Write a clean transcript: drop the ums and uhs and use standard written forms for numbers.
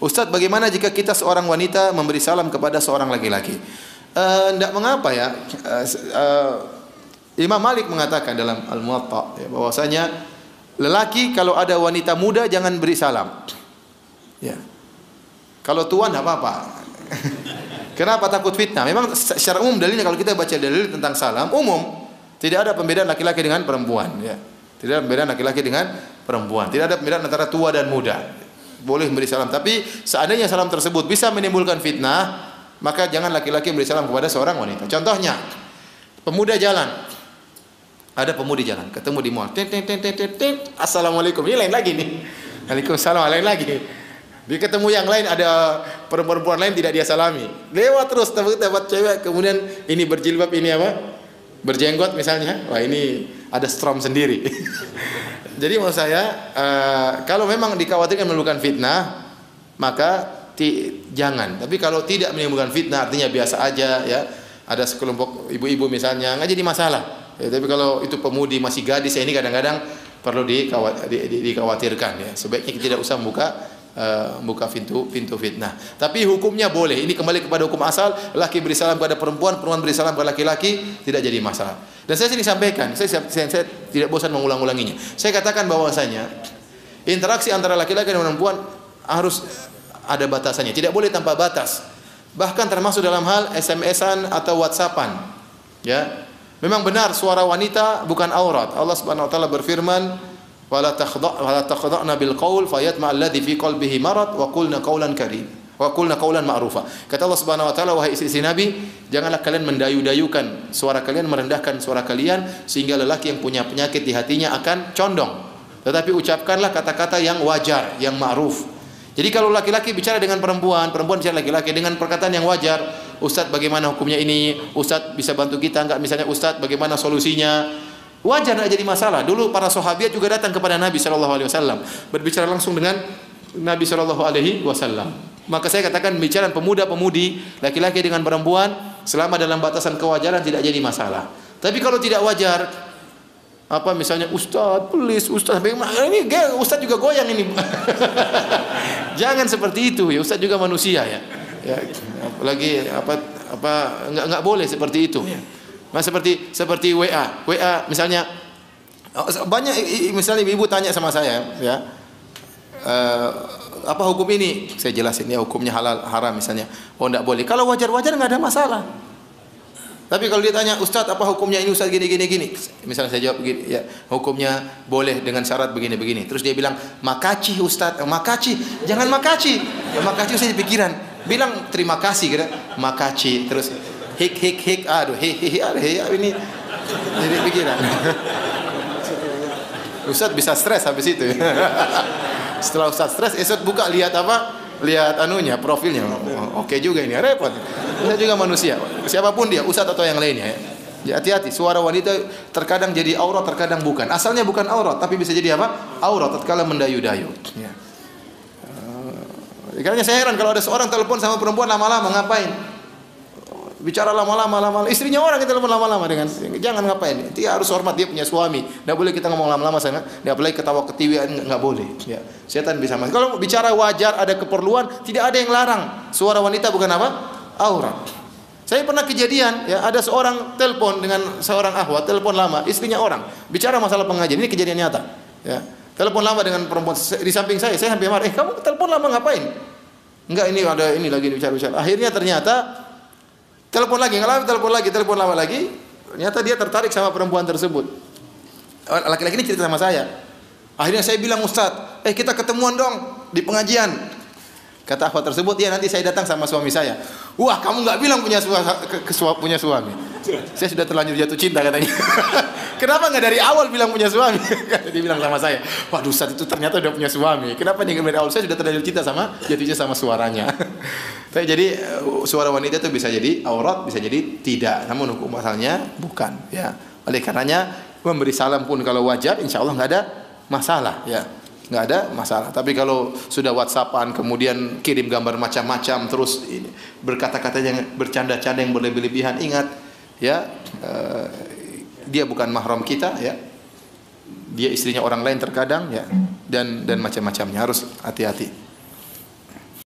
Ustaz, bagaimana jika kita seorang wanita memberi salam kepada seorang laki-laki? Tidak mengapa ya. Imam Malik mengatakan dalam Al-Muwatta ya, bahwasanya lelaki kalau ada wanita muda jangan beri salam. Ya. Kalau tuan tidak apa-apa. Kenapa takut fitnah? Memang secara umum dalilnya kalau kita baca dalil tentang salam umum, tidak ada pembedaan laki-laki dengan perempuan. Ya. Tidak ada pembedaan laki-laki dengan perempuan. Tidak ada pembedaan antara tua dan muda. Boleh memberi salam. Tapi seandainya salam tersebut bisa menimbulkan fitnah, maka jangan laki-laki memberi salam kepada seorang wanita. Contohnya, pemuda jalan. Ada pemudi jalan, ketemu di mall. Assalamualaikum. Ini lain lagi nih. Waalaikumsalam, lain lagi. Dia ketemu yang lain, ada perempuan lain tidak dia salami. Lewat terus dapat cewek, kemudian ini berjilbab, ini apa? Berjenggot misalnya. Wah, ini ada strom sendiri. Jadi maksud saya, kalau memang dikhawatirkan menimbulkan fitnah, maka jangan. Tapi kalau tidak menimbulkan fitnah, artinya biasa aja ya. Ada sekelompok ibu-ibu misalnya, nggak jadi masalah. Ya, tapi kalau itu pemudi masih gadis, ya ini kadang-kadang perlu dikhawatirkan ya. Sebaiknya kita tidak usah buka pintu fitnah. Tapi hukumnya boleh. Ini kembali kepada hukum asal. Laki beri salam kepada perempuan, perempuan beri salam kepada laki-laki, tidak jadi masalah. Dan saya sini sampaikan, saya tidak bosan mengulang-ulanginya. Saya katakan bahwasanya interaksi antara laki-laki dan perempuan harus ada batasannya. Tidak boleh tanpa batas. Bahkan termasuk dalam hal SMS-an atau WhatsApp-an. Ya. Memang benar suara wanita bukan aurat. Allah Subhanahu wa taala berfirman, "Wala takhda'na bil qaul fayatma alladhi fi qalbihi marad wa qulna qawlan karim wa qulna qawlan ma'rufa." Kata Allah Subhanahu wa taala, wahai istri Nabi, janganlah kalian mendayu-dayukan suara kalian, merendahkan suara kalian sehingga lelaki yang punya penyakit di hatinya akan condong. Tetapi ucapkanlah kata-kata yang wajar, yang ma'ruf. Jadi kalau laki-laki bicara dengan perempuan, perempuan bicara laki-laki dengan perkataan yang wajar, Ustaz bagaimana hukumnya ini? Ustaz bisa bantu kita enggak? Misalnya Ustaz bagaimana solusinya? Wajar, tidak jadi masalah. Dulu para sahabat juga datang kepada Nabi sallallahu alaihi wasallam, berbicara langsung dengan Nabi sallallahu alaihi wasallam. Maka saya katakan bicara pemuda-pemudi, laki-laki dengan perempuan selama dalam batasan kewajaran tidak jadi masalah. Tapi kalau tidak wajar, apa misalnya Ustaz, please Ustaz, ini Ustaz juga goyang ini. Jangan seperti itu ya, Ustaz juga manusia ya. Ya, apalagi enggak boleh seperti itu ya. Nah, seperti WA misalnya banyak, misalnya ibu tanya sama saya ya, apa hukum ini? Saya jelasin ya hukumnya halal haram misalnya. Oh enggak boleh. Kalau wajar-wajar enggak ada masalah. Tapi kalau dia tanya, Ustaz apa hukumnya ini Ustaz gini. Misalnya saya jawab begini, ya hukumnya boleh dengan syarat begini. Terus dia bilang, makaci Ustaz, makaci, jangan makaci. Ya makaci saya pikiran. Bilang terima kasih kira, makaci. Terus hik, aduh ini jadi pikiran. Ustaz bisa stres habis itu. Setelah Ustaz stres, esok buka lihat apa? Lihat anunya, profilnya. Oke juga ini, repot. Kita juga manusia. Siapapun dia, ustaz atau yang lainnya ya. Hati-hati, suara wanita terkadang jadi aurat, terkadang bukan. Asalnya bukan aurat, tapi bisa jadi apa? Aurat tatkala mendayu-dayu. Ya. Karena saya heran kalau ada seorang telepon sama perempuan lama-lama ngapain? Bicara lama-lama, istrinya orang kita telepon lama-lama dengan, jangan ngapain? Dia harus hormat, dia punya suami. Tidak boleh kita ngomong lama-lama sana. Tidak boleh ketawa-ketiwi, nggak boleh. Ya. Setan bisa masuk. Kalau bicara wajar, ada keperluan, tidak ada yang larang. Suara wanita bukan apa? Aurat. Saya pernah kejadian, ya ada seorang telepon dengan seorang akhwat, telepon lama, istrinya orang, bicara masalah pengajian. Ini kejadian nyata. Ya. Telepon lama dengan perempuan di samping saya hampir marah. Kamu telepon lama ngapain? Enggak, ini ada ini lagi bicara. Akhirnya ternyata telepon lagi, telepon lama lagi. Ternyata dia tertarik sama perempuan tersebut. Laki-laki ini cerita sama saya. Akhirnya saya bilang, Ustaz, kita ketemuan dong di pengajian. Kata akhwat tersebut, ya nanti saya datang sama suami saya. Wah, kamu nggak bilang punya suami. Saya sudah terlanjur jatuh cinta katanya. Kenapa nggak dari awal bilang punya suami? Dia bilang sama saya, waduh Ustaz itu ternyata udah punya suami. Kenapa nih dari awal? Saya sudah terlanjur cinta sama jatuhnya sama suaranya. Jadi suara wanita itu bisa jadi aurat, bisa jadi tidak. Namun hukum asalnya bukan. Ya. Oleh karenanya memberi salam pun kalau wajar, insya Allah nggak ada masalah. Ya. Nggak ada masalah. Tapi kalau sudah WhatsAppan kemudian kirim gambar macam-macam terus berkata-kata yang bercanda-canda yang berlebih-lebihan, ingat ya dia bukan mahram kita ya. Dia istrinya orang lain terkadang ya dan macam-macamnya, harus hati-hati.